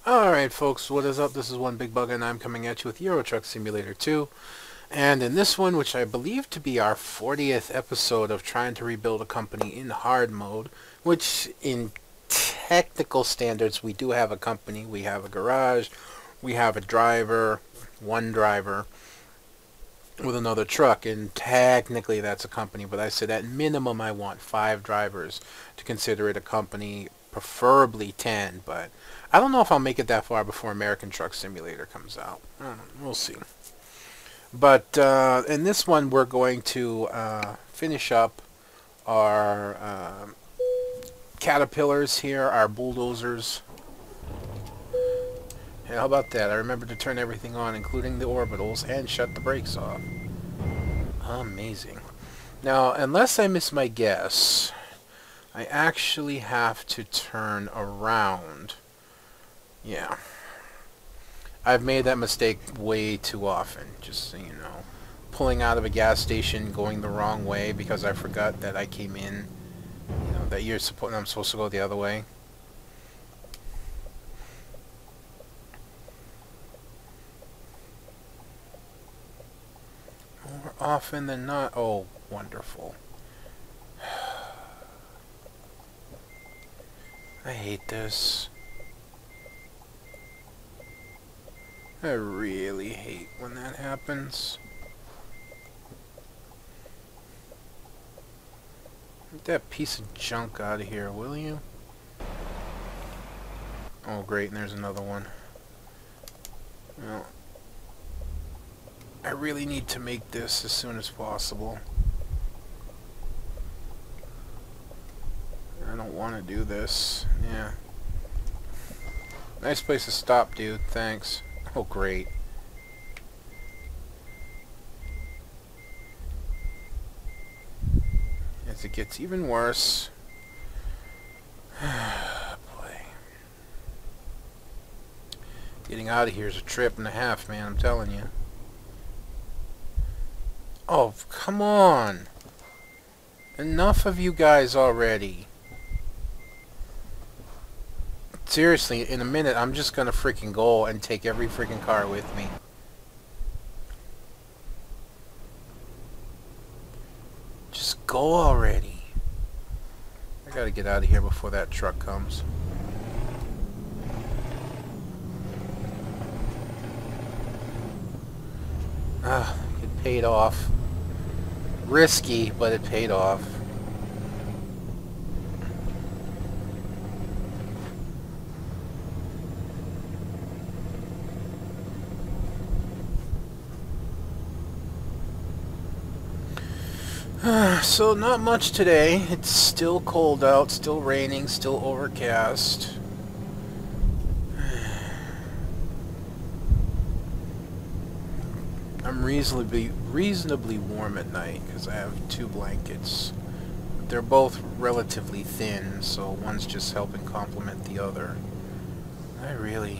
Alright folks, what is up? This is One Big Bug and I'm coming at you with Euro Truck Simulator 2. And in this one, which I believe to be our 40th episode of trying to rebuild a company in hard mode, which in technical standards we do have a company, we have a garage, we have a driver, one driver, with another truck, and technically that's a company, but I said at minimum I want 5 drivers to consider it a company, preferably 10, but I don't know if I'll make it that far before American Truck Simulator comes out. I don't know, we'll see. But in this one we're going to finish up our caterpillars here, our bulldozers. And how about that? I remembered to turn everything on, including the orbitals, and shut the brakes off. Amazing. Now, unless I miss my guess, I actually have to turn around. Yeah. I've made that mistake way too often, just so you know. Pulling out of a gas station, going the wrong way because I forgot that I came in, you know, that I'm supposed to go the other way. More often than not. Oh, wonderful. I hate this. I really hate when that happens. Get that piece of junk out of here, will you? Oh, great, and there's another one. Well, I really need to make this as soon as possible. I don't want to do this. Yeah. Nice place to stop, dude. Thanks. Oh, great. As it gets even worse. Boy. Getting out of here is a trip and a half, man, I'm telling you. Oh, come on. Enough of you guys already. Seriously, in a minute, I'm just gonna freaking go and take every freaking car with me. Just go already. I gotta get out of here before that truck comes. Ah, it paid off. Risky, but it paid off. So not much today. It's still cold out, still raining, still overcast. I'm reasonably warm at night because I have 2 blankets. They're both relatively thin, so one's just helping complement the other. I really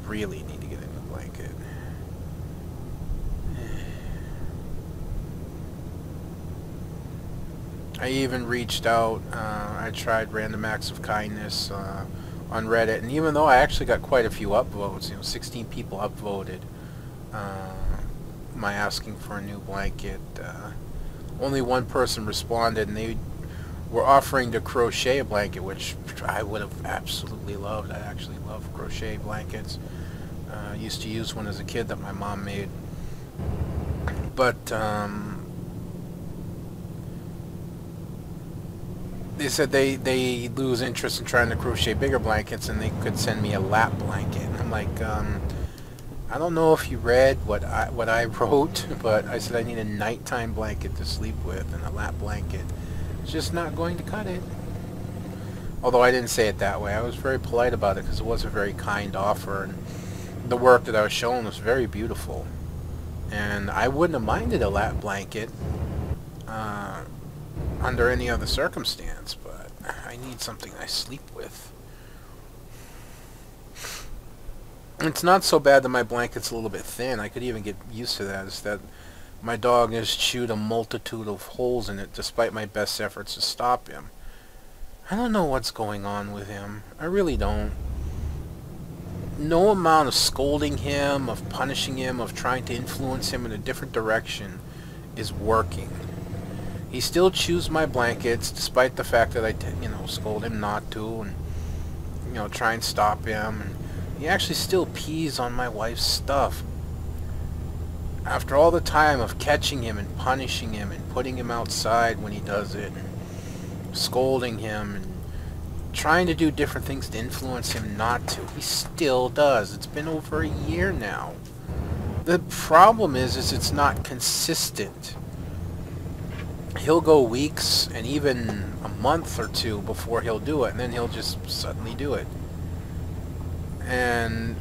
need to get a new blanket. I even reached out, I tried Random Acts of Kindness on Reddit, and even though I actually got quite a few upvotes, 16 people upvoted my asking for a new blanket, only one person responded, and they were offering to crochet a blanket, which I would have absolutely loved. I actually love crochet blankets. I used to use one as a kid that my mom made. But they said they lose interest in trying to crochet bigger blankets and they could send me a lap blanket. And I'm like, I don't know if you read what I wrote, but I said I need a nighttime blanket to sleep with, and a lap blanket is just not going to cut it. Although I didn't say it that way. I was very polite about it because it was a very kind offer, and the work that I was showing was very beautiful. And I wouldn't have minded a lap blanket under any other circumstance, but I need something I sleep with. It's not so bad that my blanket's a little bit thin. I could even get used to that. It's that my dog has chewed a multitude of holes in it despite my best efforts to stop him. I don't know what's going on with him. I really don't. no amount of scolding him, of punishing him, of trying to influence him in a different direction is working. He still chews my blankets, despite the fact that I, scold him not to, and, try and stop him. And he actually still pees on my wife's stuff. After all the time of catching him and punishing him and putting him outside when he does it, and scolding him and trying to do different things to influence him not to, he still does. It's been over a year now. The problem is it's not consistent. He'll go weeks and even a month or two before he'll do it, and then he'll just suddenly do it. And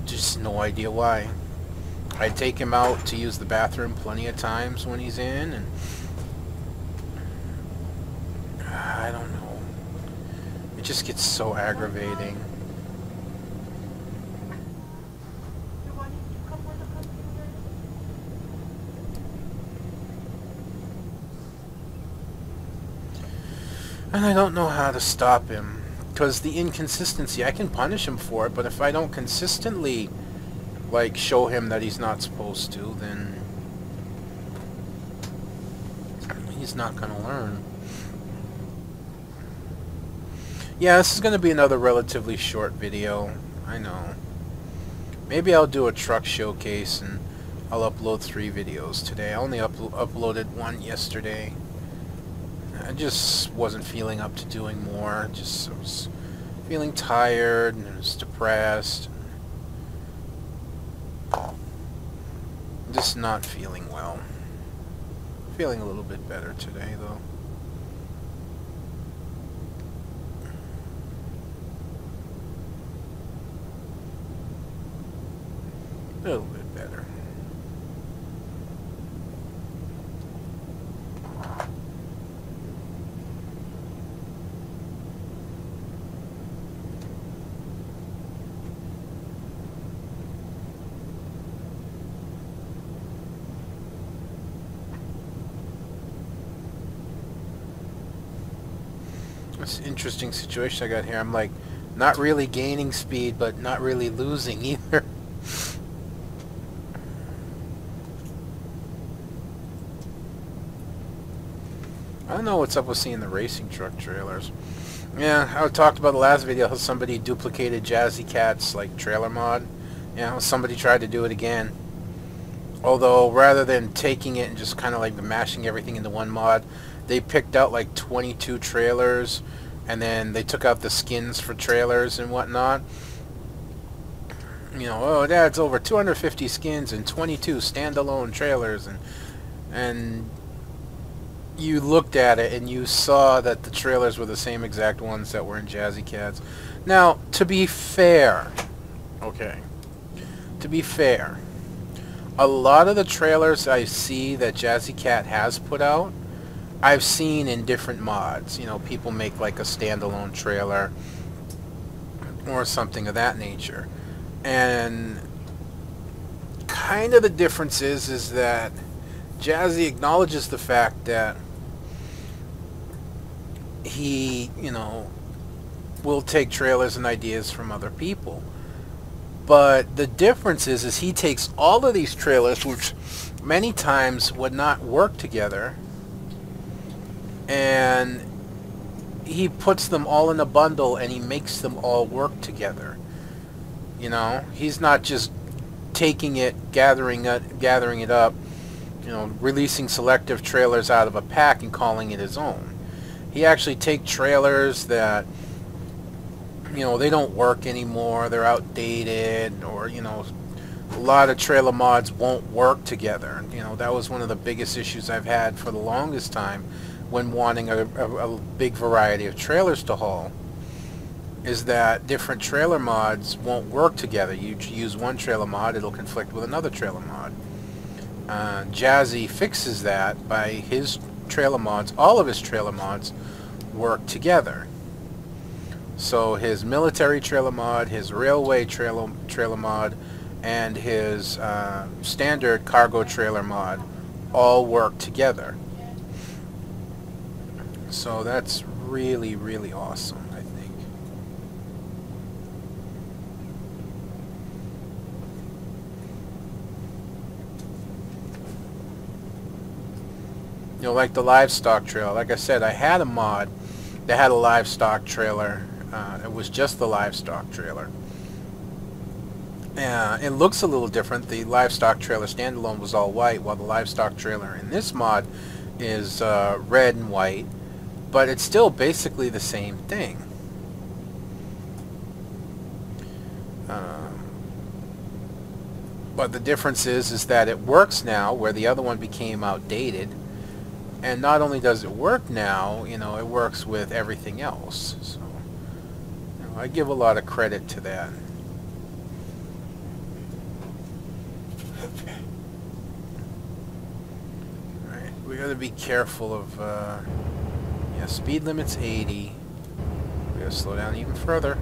just no idea why. I take him out to use the bathroom plenty of times when he's in, and I don't know. It just gets so aggravating. And I don't know how to stop him, because the inconsistency, I can punish him for it, but if I don't consistently, like, show him that he's not supposed to, then he's not going to learn. Yeah, this is going to be another relatively short video, I know. Maybe I'll do a truck showcase, and I'll upload 3 videos today. I only uploaded 1 yesterday. I just wasn't feeling up to doing more. I was feeling tired, and I was depressed. Just not feeling well. Feeling a little bit better today, though. A little bit better. This interesting situation I got here. I'm like not really gaining speed, but not really losing either. I don't know what's up with seeing the racing truck trailers. Yeah, I talked about the last video how somebody duplicated Jazzy Cat's like trailer mod. Yeah, somebody tried to do it again. Although rather than taking it and just kind of like mashing everything into one mod, they picked out like 22 trailers, and then they took out the skins for trailers and whatnot. Oh, that's over 250 skins and 22 standalone trailers, and you looked at it and you saw that the trailers were the same exact ones that were in Jazzy Cat's. Now, to be fair, okay, to be fair, a lot of the trailers I see that Jazzy Cat has put out, I've seen in different mods. People make like a standalone trailer or something of that nature. And kind of the difference is that Jazzy acknowledges the fact that he, will take trailers and ideas from other people. But the difference is he takes all of these trailers, which many times would not work together, and he puts them all in a bundle and he makes them all work together. He's not just taking it, gathering it up, releasing selective trailers out of a pack and calling it his own. He actually takes trailers that, they don't work anymore, they're outdated, or, a lot of trailer mods won't work together. That was one of the biggest issues I've had for the longest time when wanting a big variety of trailers to haul, is that different trailer mods won't work together. You use one trailer mod, it'll conflict with another trailer mod. Jazzy fixes that by his trailer mods. All of his trailer mods work together. So his military trailer mod, his railway trailer mod, and his standard cargo trailer mod all work together. So that's really, really awesome, I think. You know, like the livestock trailer. Like I said, I had a mod that had a livestock trailer. It was just the livestock trailer. It looks a little different. The livestock trailer standalone was all white, while the livestock trailer in this mod is red and white. But it's still basically the same thing. But the difference is that it works now, where the other one became outdated. And not only does it work now, you know, it works with everything else. So, you know, I give a lot of credit to that. Alright, we gotta be careful of, yeah, speed limit's 80. We gotta slow down even further.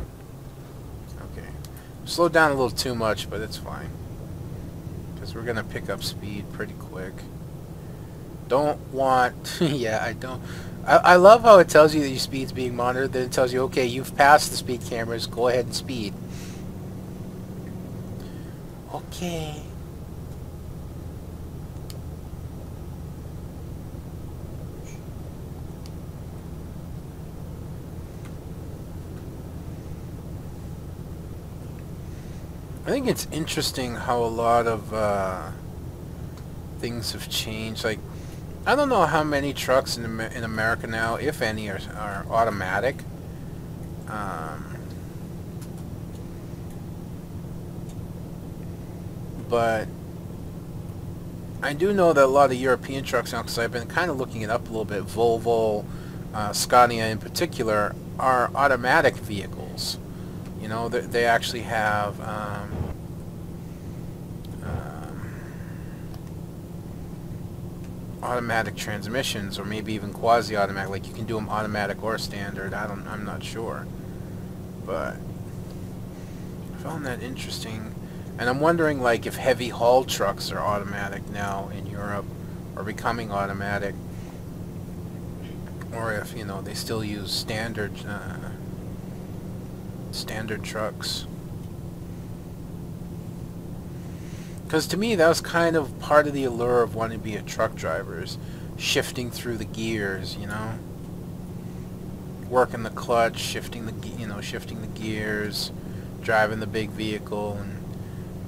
Okay. Slowed down a little too much, but it's fine. Because we're gonna pick up speed pretty quick. Don't want... yeah, I don't... I love how it tells you that your speed's being monitored, then it tells you, okay, you've passed the speed cameras, go ahead and speed. Okay. I think it's interesting how a lot of things have changed. Like, I don't know how many trucks in America now, if any, are automatic. But I do know that a lot of European trucks now, because I've been kind of looking it up a little bit, Volvo, Scania in particular, are automatic vehicles. You know, they actually have automatic transmissions, or maybe even quasi-automatic. Like, you can do them automatic or standard. I'm not sure, but I found that interesting. And I'm wondering, like, if heavy haul trucks are automatic now in Europe, or becoming automatic, or if, you know, they still use standard trucks. Because to me, that was kind of part of the allure of wanting to be a truck driver, is shifting through the gears, you know, working the clutch, shifting the gears, driving the big vehicle. And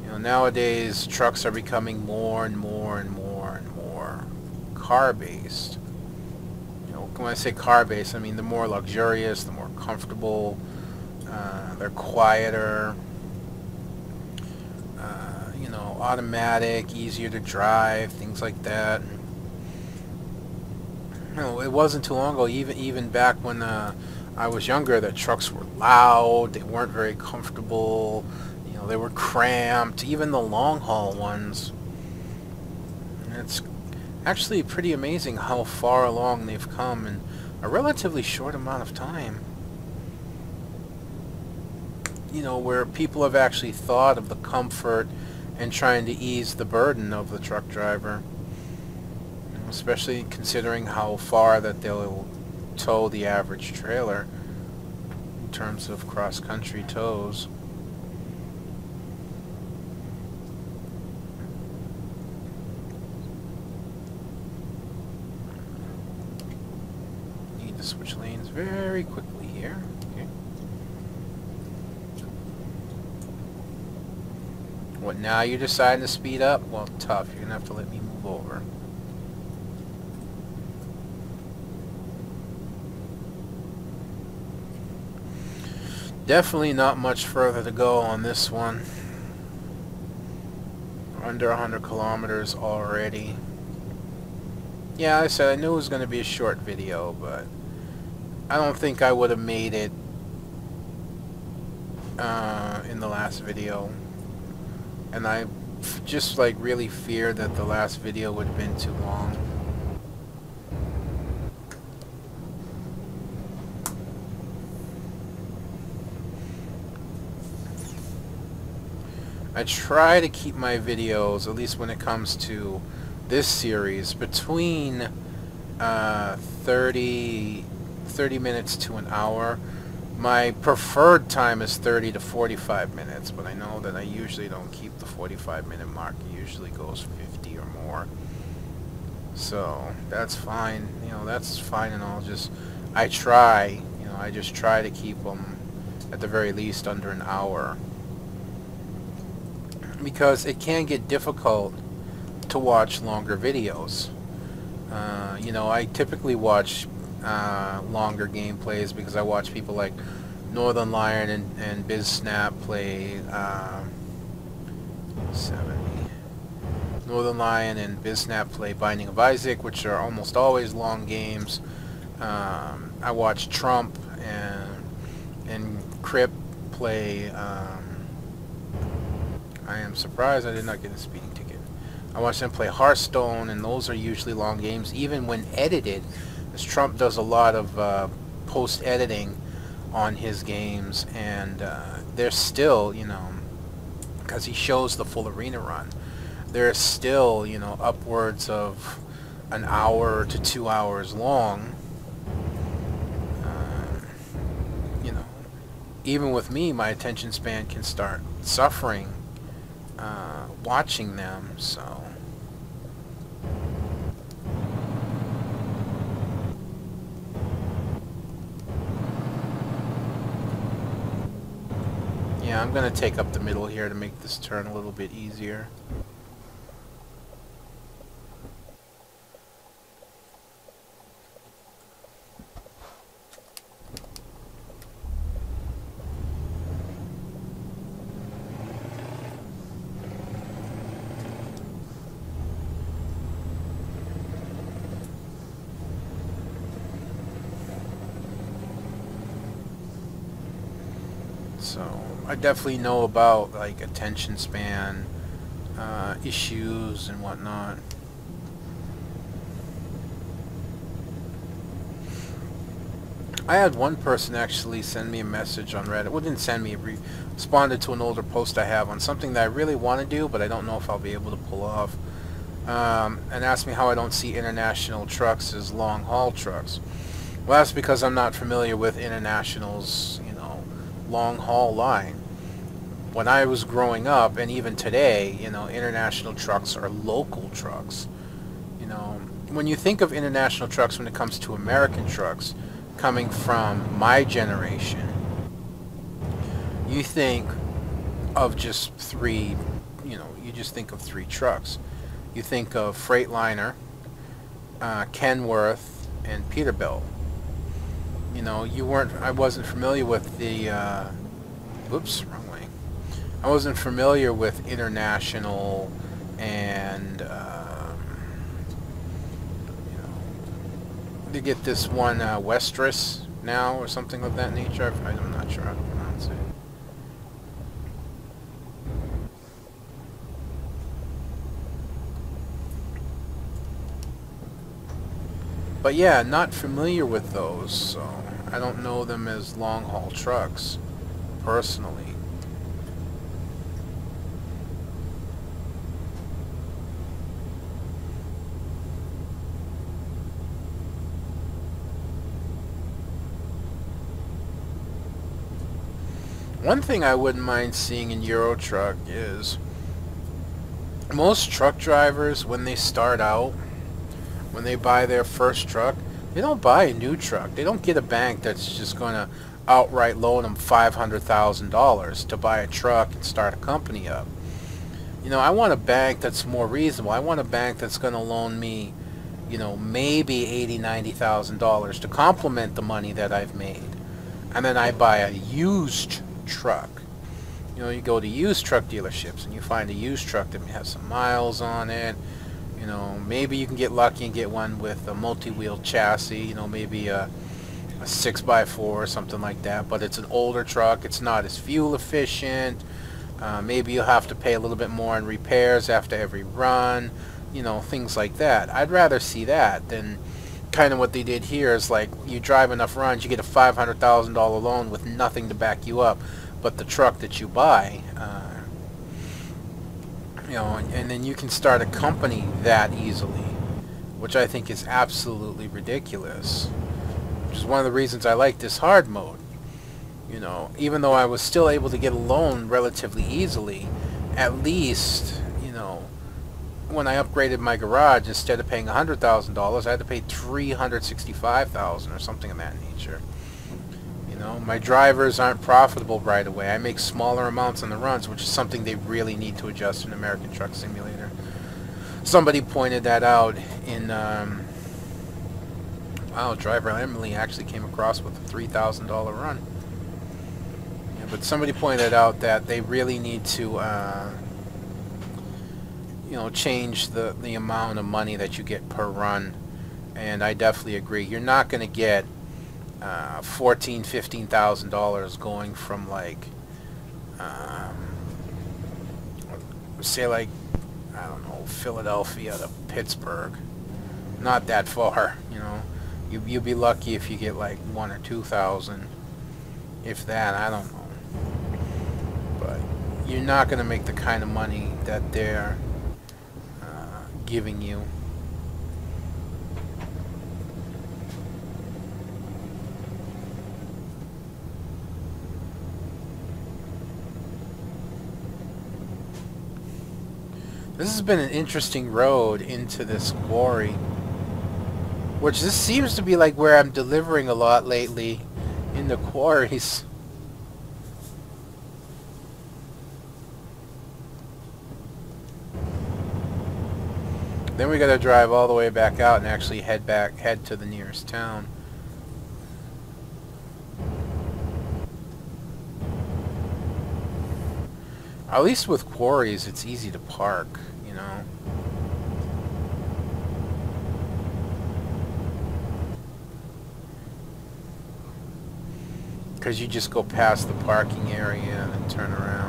you know, nowadays trucks are becoming more and more and more and more car-based. You know, when I say car-based, I mean the more luxurious, the more comfortable. They're quieter. You know, automatic, easier to drive, things like that. You know, it wasn't too long ago, even back when I was younger, that trucks were loud, they weren't very comfortable, you know, they were cramped, even the long haul ones. And it's actually pretty amazing how far along they've come in a relatively short amount of time. You know, where people have actually thought of the comfort and trying to ease the burden of the truck driver, especially considering how far that they'll tow the average trailer in terms of cross-country tows. Need to switch lanes very quickly here. Okay. What, now you're deciding to speed up? Well, tough. You're going to have to let me move over. Definitely not much further to go on this one. We're under 100 kilometers already. Yeah, I said I knew it was going to be a short video, but I don't think I would have made it in the last video. And I just like really feared that the last video would have been too long. I try to keep my videos, at least when it comes to this series, between 30 minutes to an hour. My preferred time is 30 to 45 minutes, but I know that I usually don't keep the 45-minute mark. It usually goes 50 or more. So that's fine. You know, that's fine and all. Just I try. You know, I just try to keep them at the very least under an hour, because it can get difficult to watch longer videos. You know, I typically watch longer gameplays because I watch people like Northern Lion and BizSnap play 70. Northern Lion and BizSnap play Binding of Isaac, which are almost always long games. I watch Trump and Crip play. I am surprised I did not get a speeding ticket. I watch them play Hearthstone, and those are usually long games, even when edited, as Trump does a lot of post-editing on his games, and they're still, you know, because he shows the full arena run, they're still, you know, upwards of an hour to 2 hours long. You know, even with me, my attention span can start suffering watching them, so. Yeah, I'm going to take up the middle here to make this turn a little bit easier. So I definitely know about like attention span issues and whatnot. I had one person actually send me a message on Reddit. Well, didn't send me, responded to an older post I have on something that I really want to do, but I don't know if I'll be able to pull off. And asked me how I don't see international trucks as long haul trucks. Well, that's because I'm not familiar with International's, you know, long haul line. When I was growing up, and even today, you know, International trucks are local trucks. You know, when you think of International trucks when it comes to American trucks, coming from my generation, you think of just three, you know, you just think of three trucks. You think of Freightliner, Kenworth, and Peterbilt. You know, I wasn't familiar with the, whoops, wrong way. I wasn't familiar with International and, you know, they get this one, Westris now, or something of that nature. I'm not sure how to pronounce it. But yeah, not familiar with those, so I don't know them as long-haul trucks, personally. One thing I wouldn't mind seeing in Euro Truck is most truck drivers, when they start out, when they buy their first truck, they don't buy a new truck. They don't get a bank that's just going to outright loan them $500,000 to buy a truck and start a company up. You know, I want a bank that's more reasonable. I want a bank that's going to loan me, you know, maybe $80,000, $90,000 to complement the money that I've made. And then I buy a used truck. You know, you go to used truck dealerships and you find a used truck that has some miles on it. You know, maybe you can get lucky and get one with a multi-wheel chassis, you know, maybe a 6x4 or something like that, but it's an older truck, it's not as fuel efficient, maybe you'll have to pay a little bit more in repairs after every run, you know, things like that. I'd rather see that than kind of what they did here is like, you drive enough runs, you get a $500,000 loan with nothing to back you up but the truck that you buy. You know, and then you can start a company that easily, which I think is absolutely ridiculous. Which is one of the reasons I like this hard mode. You know, even though I was still able to get a loan relatively easily, at least, you know, when I upgraded my garage, instead of paying $100,000, I had to pay $365,000 or something of that nature. You know, my drivers aren't profitable right away. I make smaller amounts on the runs, which is something they really need to adjust in American Truck Simulator. Somebody pointed that out in, wow, driver Emily actually came across with a $3,000 run. Yeah, but somebody pointed out that they really need to, you know, change the amount of money that you get per run. And I definitely agree. You're not going to get $14,000-15,000 going from, like, say, like, I don't know, Philadelphia to Pittsburgh. Not that far, you know. You'll be lucky if you get like 1 or 2,000, if that. I don't know. But you're not going to make the kind of money that they're giving you. This has been an interesting road into this quarry, which this seems to be like where I'm delivering a lot lately, in the quarries. Then we gotta drive all the way back out and actually head to the nearest town. At least with quarries, it's easy to park, you know. Because you just go past the parking area and turn around.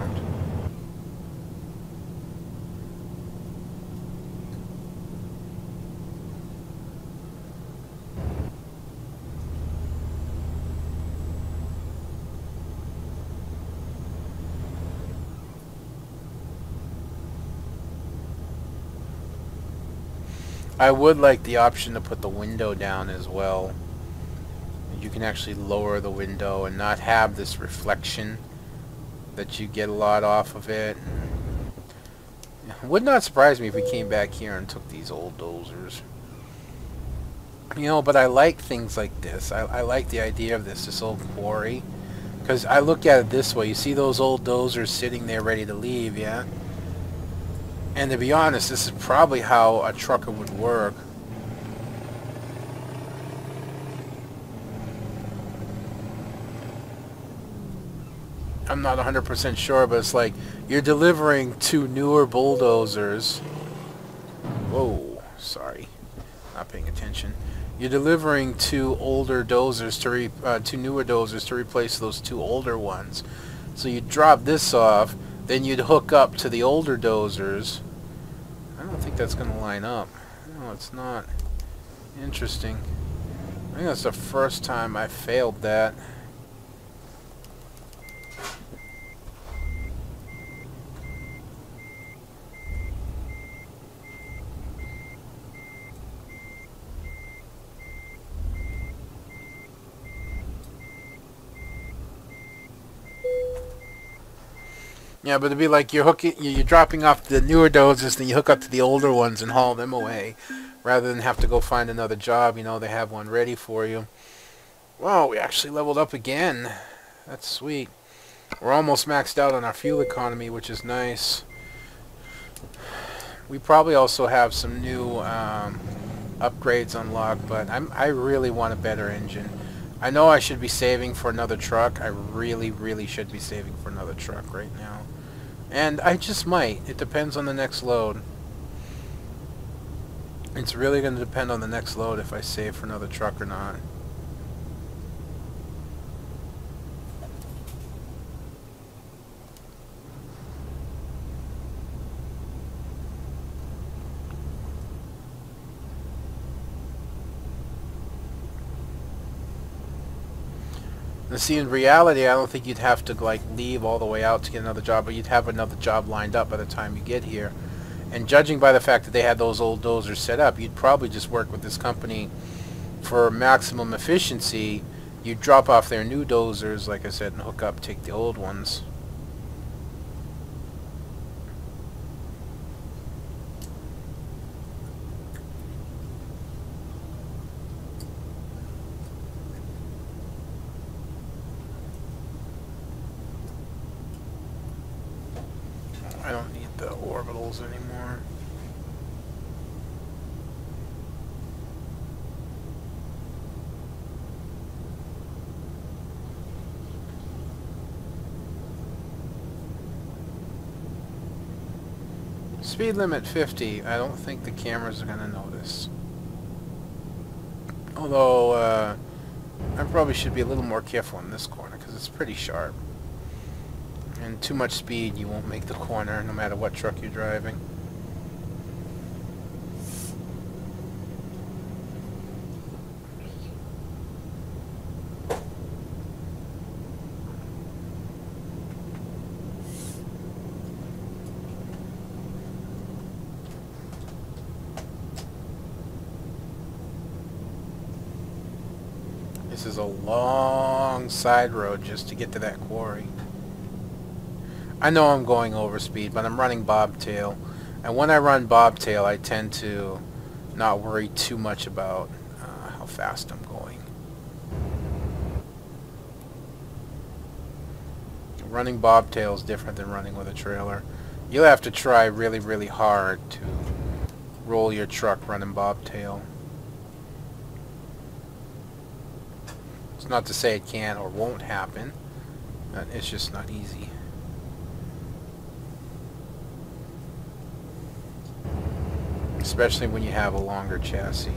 I would like the option to put the window down as well. You can actually lower the window and not have this reflection that you get a lot off of it. It would not surprise me if we came back here and took these old dozers. You know, but I like things like this. I like the idea of this old quarry. Because I look at it this way. You see those old dozers sitting there ready to leave, yeah? And to be honest, this is probably how a trucker would work. I'm not 100% sure, but it's like you're delivering 2 newer bulldozers. Whoa, sorry, not paying attention. You're delivering 2 older dozers to 2 newer dozers to replace those 2 older ones. So you drop this off, then you'd hook up to the older dozers. I don't think that's going to line up. No, it's not. Interesting. I think that's the first time I failed that. Yeah, but it'd be like you're dropping off the newer dozers, then you hook up to the older ones and haul them away, rather than have to go find another job. You know, they have one ready for you. Wow, we actually leveled up again. That's sweet. We're almost maxed out on our fuel economy, which is nice. We probably also have some new upgrades unlocked, but I really want a better engine. I know I should be saving for another truck. I really, really should be saving for another truck right now. And I just might. It depends on the next load. It's really going to depend on the next load if I save for another truck or not. And see, in reality, I don't think you'd have to like leave all the way out to get another job, but you'd have another job lined up by the time you get here. And judging by the fact that they had those old dozers set up, you'd probably just work with this company for maximum efficiency. You'd drop off their new dozers, like I said, and hook up, take the old ones. capitals anymore. Speed limit 50. I don't think the cameras are going to notice. Although, I probably should be a little more careful in this corner because it's pretty sharp. And too much speed, you won't make the corner no matter what truck you're driving. This is a long side road just to get to that quarry. I know I'm going over speed, but I'm running bobtail. And when I run bobtail, I tend to not worry too much about how fast I'm going. Running bobtail is different than running with a trailer. You'll have to try really, really hard to roll your truck running bobtail. It's not to say it can or won't happen, but it's just not easy. Especially when you have a longer chassis.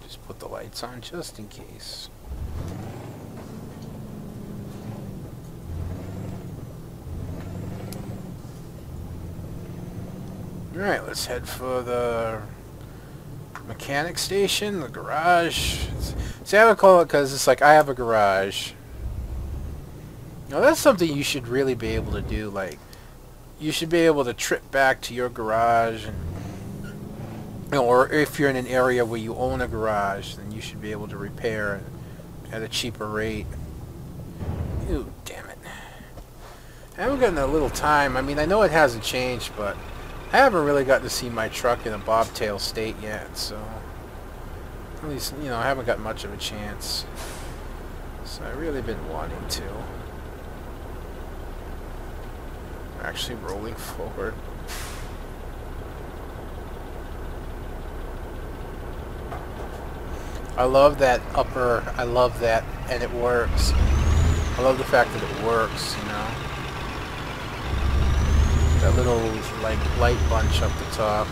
Just put the lights on just in case. Alright, let's head for the mechanic station, the garage. See, I would call it because it's like I have a garage. Now that's something you should really be able to do. Like, you should be able to trip back to your garage, and or if you're in an area where you own a garage, then you should be able to repair it at a cheaper rate. Ew, damn it. I haven't gotten a little time. I mean, I know it hasn't changed, but I haven't really gotten to see my truck in a bobtail state yet, so at least, you know, I haven't got much of a chance. So I've really been wanting to. Actually rolling forward. I love that upper, I love that, and it works. I love the fact that it works, you know. That little, like, light bunch up the top.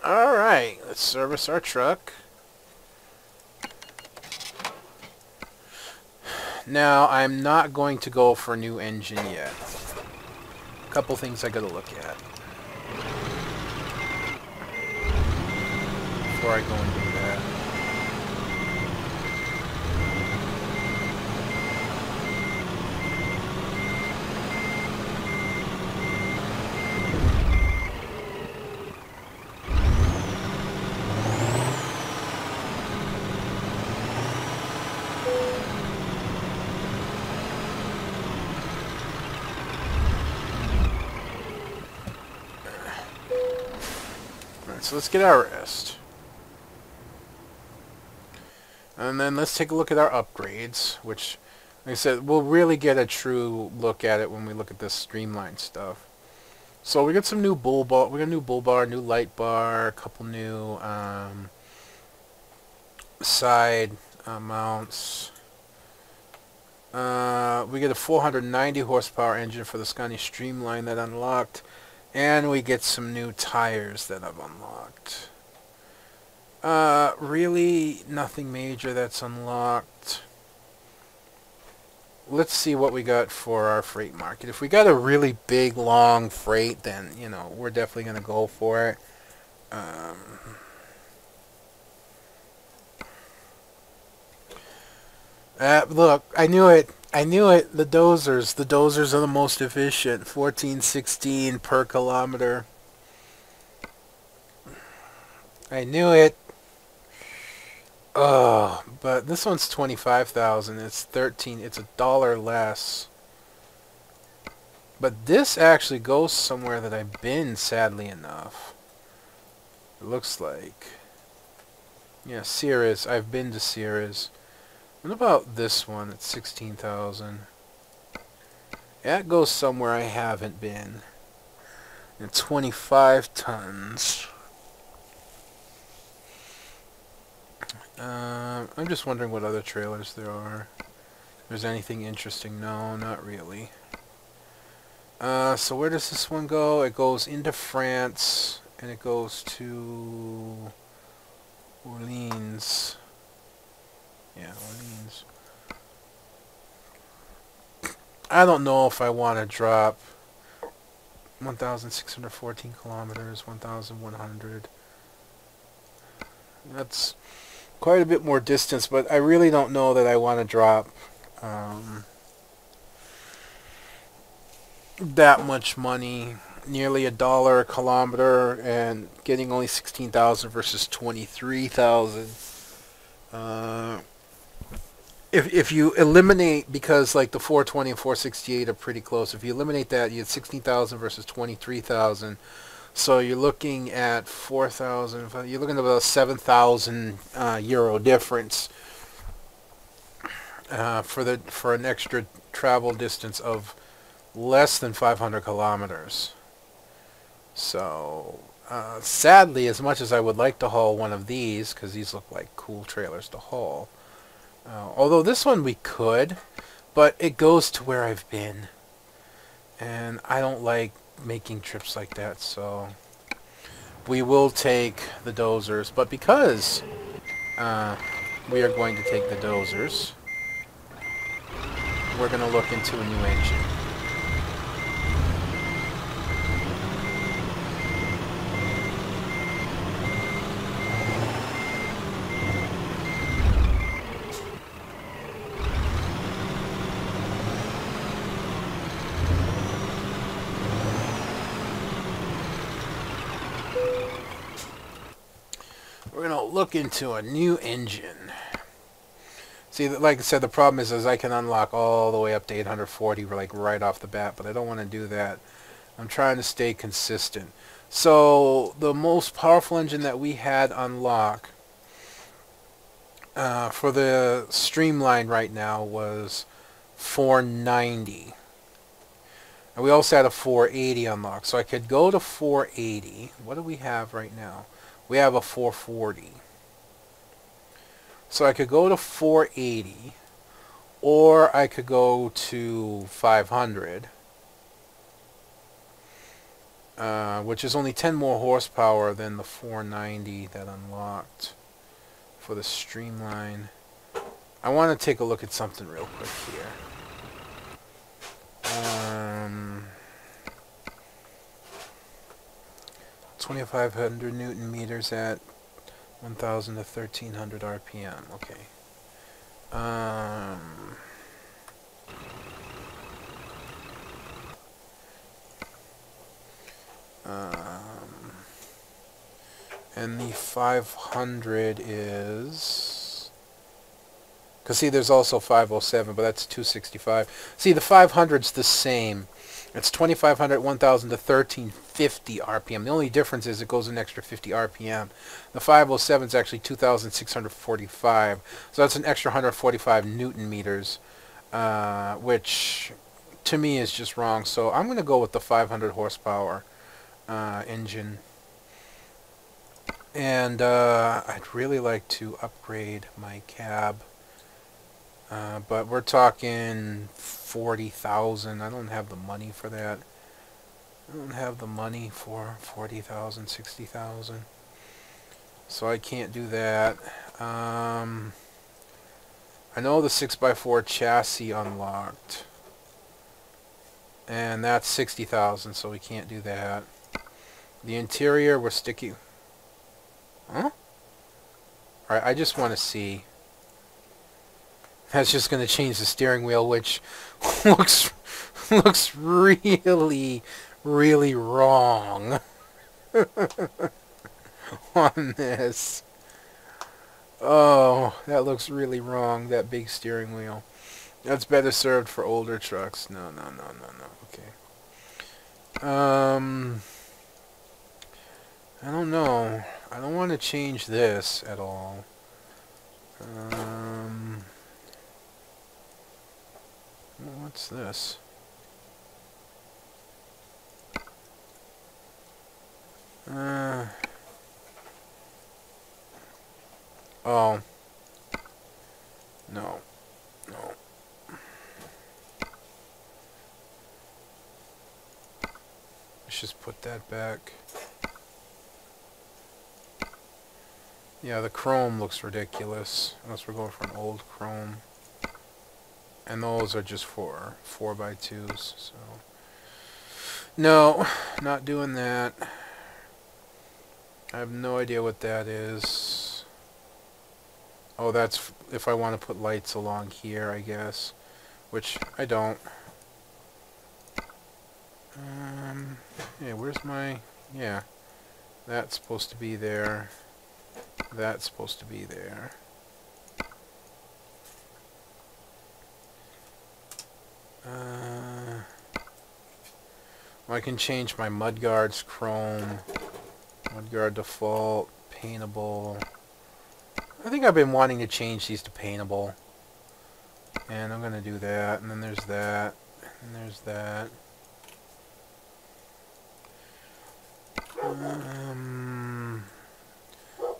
Alright, let's service our truck. Now, I'm not going to go for a new engine yet. A couple things I gotta look at before I go and do that. So let's get our rest. And then let's take a look at our upgrades, which, like I said, we'll really get a true look at it when we look at this streamlined stuff. So we got some new bull bar, we got a new bull bar, new light bar, a couple new side mounts. We get a 490 horsepower engine for the Scania Streamline that unlocked. And we get some new tires that I've unlocked. Really nothing major that's unlocked. Let's see what we got for our freight market. If we got a really big, long freight, then, you know, we're definitely going to go for it. Look, I knew it. I knew it. The dozers are the most efficient. 14.16 per kilometer. I knew it. But this one's 25,000. It's 13. It's $1 less. But this actually goes somewhere that I've been, sadly enough. It looks like. Yeah, Ceres. I've been to Ceres. What about this one? It's 16,000. That goes somewhere I haven't been. And 25 tons. I'm just wondering what other trailers there are. If there's anything interesting. No, not really. So where does this one go? It goes into France, and it goes to Orleans. Yeah, Orleans. I don't know if I want to drop 1,614 kilometers, 1,100. That's quite a bit more distance, but I really don't know that I want to drop that much money, nearly $1 a kilometer, and getting only 16,000 versus 23,000. If you eliminate, because like the 420 and 468 are pretty close, if you eliminate that, you get 16,000 versus 23,000. So you're looking at 4,000. You're looking at about a 7,000 euro difference for an extra travel distance of less than 500 kilometers. So sadly, as much as I would like to haul one of these, because these look like cool trailers to haul, although this one we could, but it goes to where I've been, and I don't like making trips like that, so we will take the dozers. But because we are going to take the dozers, we're going to look into a new engine. We're going to look into a new engine. See, like I said, the problem is I can unlock all the way up to 840 like right off the bat, but I don't want to do that. I'm trying to stay consistent. So the most powerful engine that we had unlocked for the Streamline right now was 490. And we also had a 480 unlocked. So I could go to 480. What do we have right now? We have a 440. So I could go to 480, or I could go to 500, which is only 10 more horsepower than the 490 that unlocked for the Streamline. I want to take a look at something real quick here. 2,500 Newton meters at 1,000 to 1,300 RPM. Okay. And the 500 is... Because see, there's also 507, but that's 265. See, the 500's the same. It's 2,500, 1,000 to 1,350 RPM. The only difference is it goes an extra 50 RPM. The 507 is actually 2,645. So that's an extra 145 Newton meters, which to me is just wrong. So I'm going to go with the 500 horsepower engine. And I'd really like to upgrade my cab. But we're talking 40,000. I don't have the money for that. I don't have the money for 40,000, 60,000. So I can't do that. I know the 6x4 chassis unlocked. And that's 60,000, so we can't do that. The interior, we're sticking... Huh? Alright, I just want to see... That's just going to change the steering wheel, which looks really, really wrong on this. Oh, that looks really wrong, that big steering wheel. That's better served for older trucks. No, no, no, no, no. Okay. I don't know. I don't want to change this at all. What's this? Oh. No. No. Let's just put that back. Yeah, the chrome looks ridiculous. Unless we're going for an old chrome. And those are just for 4x2s, so... No, not doing that. I have no idea what that is. Oh, that's if I want to put lights along here, I guess. Which, I don't. Yeah, where's my... Yeah. That's supposed to be there. That's supposed to be there. Well, I can change my mudguards chrome. Mudguard default. Paintable. I think I've been wanting to change these to paintable. And I'm going to do that. And then there's that. And there's that.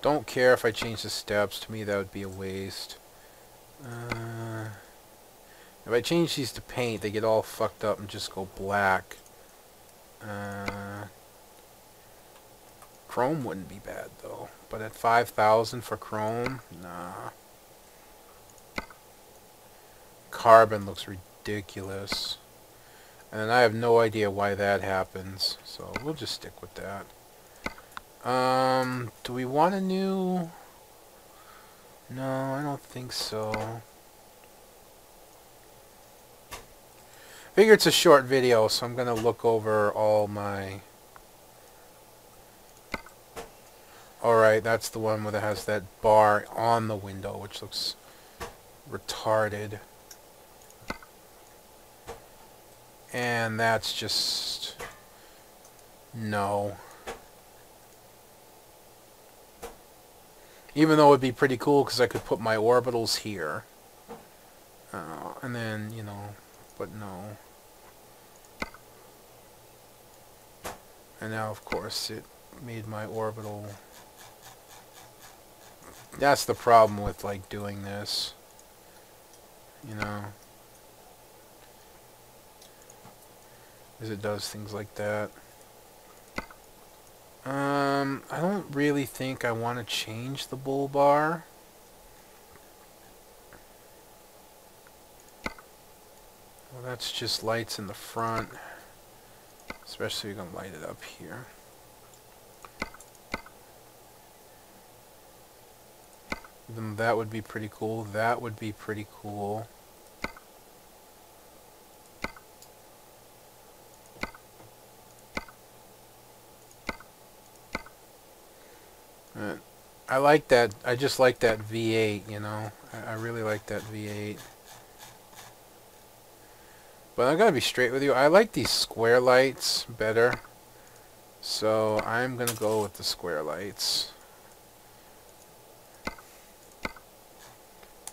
Don't care if I change the steps. To me, that would be a waste. If I change these to paint, they get all fucked up and just go black. Chrome wouldn't be bad, though. But at 5,000 for chrome? Nah. Carbon looks ridiculous. And I have no idea why that happens. So we'll just stick with that. Do we want a new... No, I don't think so. Figure it's a short video, so I'm going to look over all my... Alright, that's the one where it has that bar on the window, which looks retarded. And that's just... No. Even though it would be pretty cool because I could put my orbitals here. And then, you know, but no. And now, of course, it made my orbital... That's the problem with, like, doing this. You know? Is it does things like that. I don't really think I want to change the bull bar. Well, that's just lights in the front. Especially you're going to light it up here. Then that would be pretty cool. That would be pretty cool. I like that. I just like that V8, you know. I really like that V8. But I gotta be straight with you. I like these square lights better. So I'm gonna go with the square lights.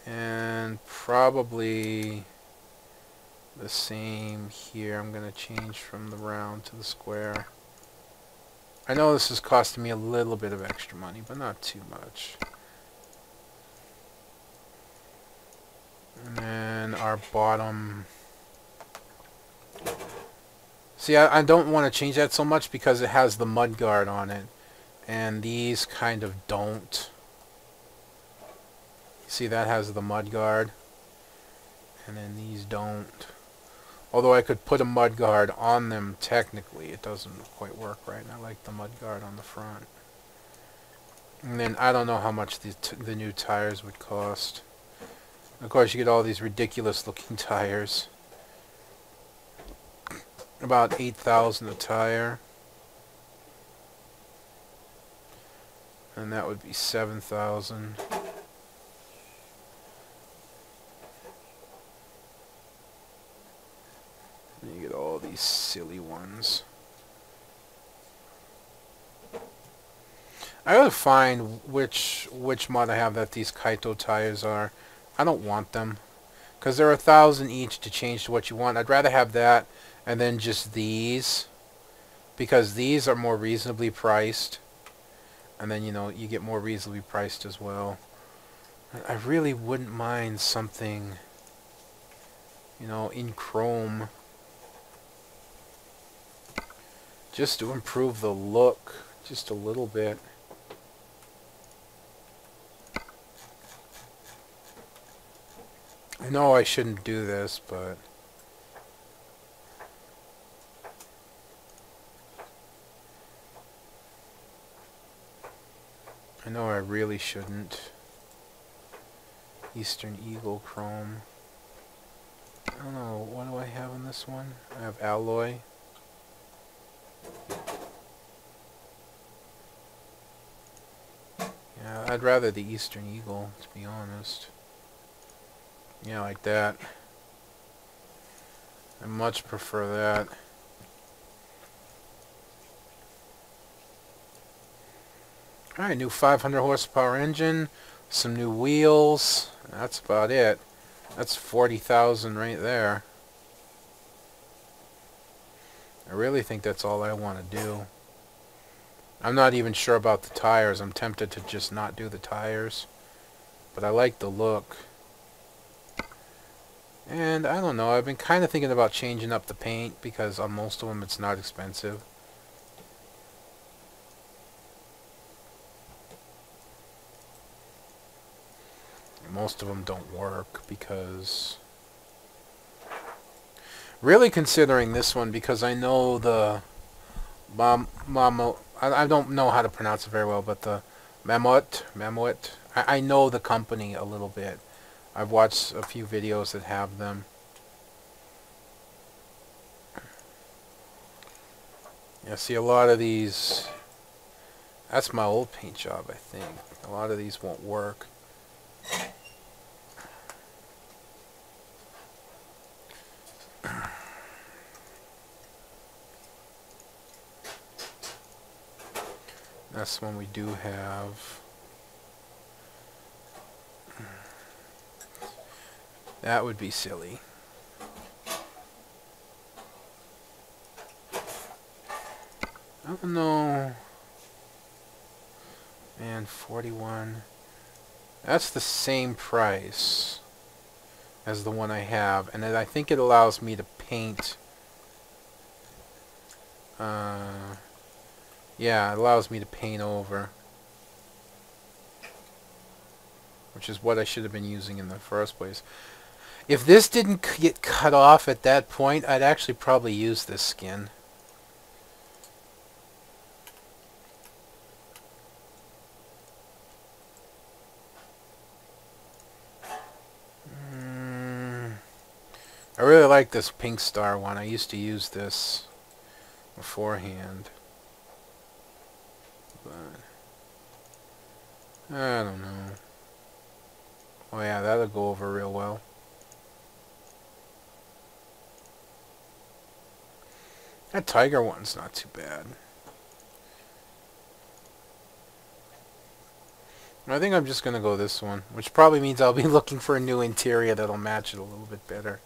And probably the same here. I'm gonna change from the round to the square. I know this is costing me a little bit of extra money, but not too much. And then our bottom... See, I don't want to change that so much because it has the mudguard on it. And these kind of don't. See, that has the mudguard. And then these don't. Although I could put a mudguard on them, technically, it doesn't quite work right. And I like the mudguard on the front. And then I don't know how much the new tires would cost. Of course, you get all these ridiculous looking tires. About $8,000 a tire. And that would be $7,000. these silly ones. I gotta find which mod I have that these Kaito tires are. I don't want them, because they're 1,000 each to change to what you want. I'd rather have that and then just these, because these are more reasonably priced, and then, you know, you get more reasonably priced as well. I really wouldn't mind something, you know, in chrome, just to improve the look just a little bit. I know I shouldn't do this, but I know I really shouldn't. Eastern Eagle Chrome. I don't know, what do I have in this one? I have alloy. Yeah, I'd rather the Eastern Eagle, to be honest. Yeah, like that. I much prefer that. Alright, new 500 horsepower engine, some new wheels. That's about it. That's 40,000 right there. I really think that's all I want to do. I'm not even sure about the tires. I'm tempted to just not do the tires. But I like the look. And I don't know, I've been kind of thinking about changing up the paint, because on most of them it's not expensive. Most of them don't work, because really considering this one, because I know the I don't know how to pronounce it very well, but the Mammoet, I know the company a little bit. I've watched a few videos that have them. Yeah, see, a lot of these, that's my old paint job, I think. A lot of these won't work. That's one we do have. That would be silly. I don't know. Man, 41. That's the same price as the one I have, and I think it allows me to paint. Yeah, it allows me to paint over, which is what I should have been using in the first place. If this didn't get cut off at that point, I'd actually probably use this skin. I really like this Pink Star one. I used to use this beforehand, but I don't know. Oh yeah, that'll go over real well. That Tiger one's not too bad. I think I'm just going to go this one, which probably means I'll be looking for a new interior that'll match it a little bit better.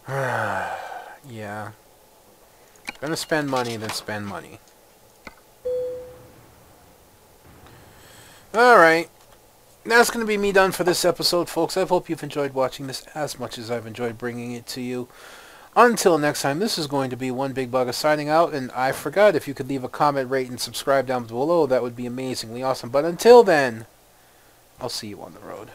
Yeah. Gonna spend money, then spend money. Alright. That's going to be me done for this episode, folks. I hope you've enjoyed watching this as much as I've enjoyed bringing it to you. Until next time, this is going to be One Big Bugger signing out, and I forgot, if you could leave a comment, rate, and subscribe down below, that would be amazingly awesome. But until then, I'll see you on the road.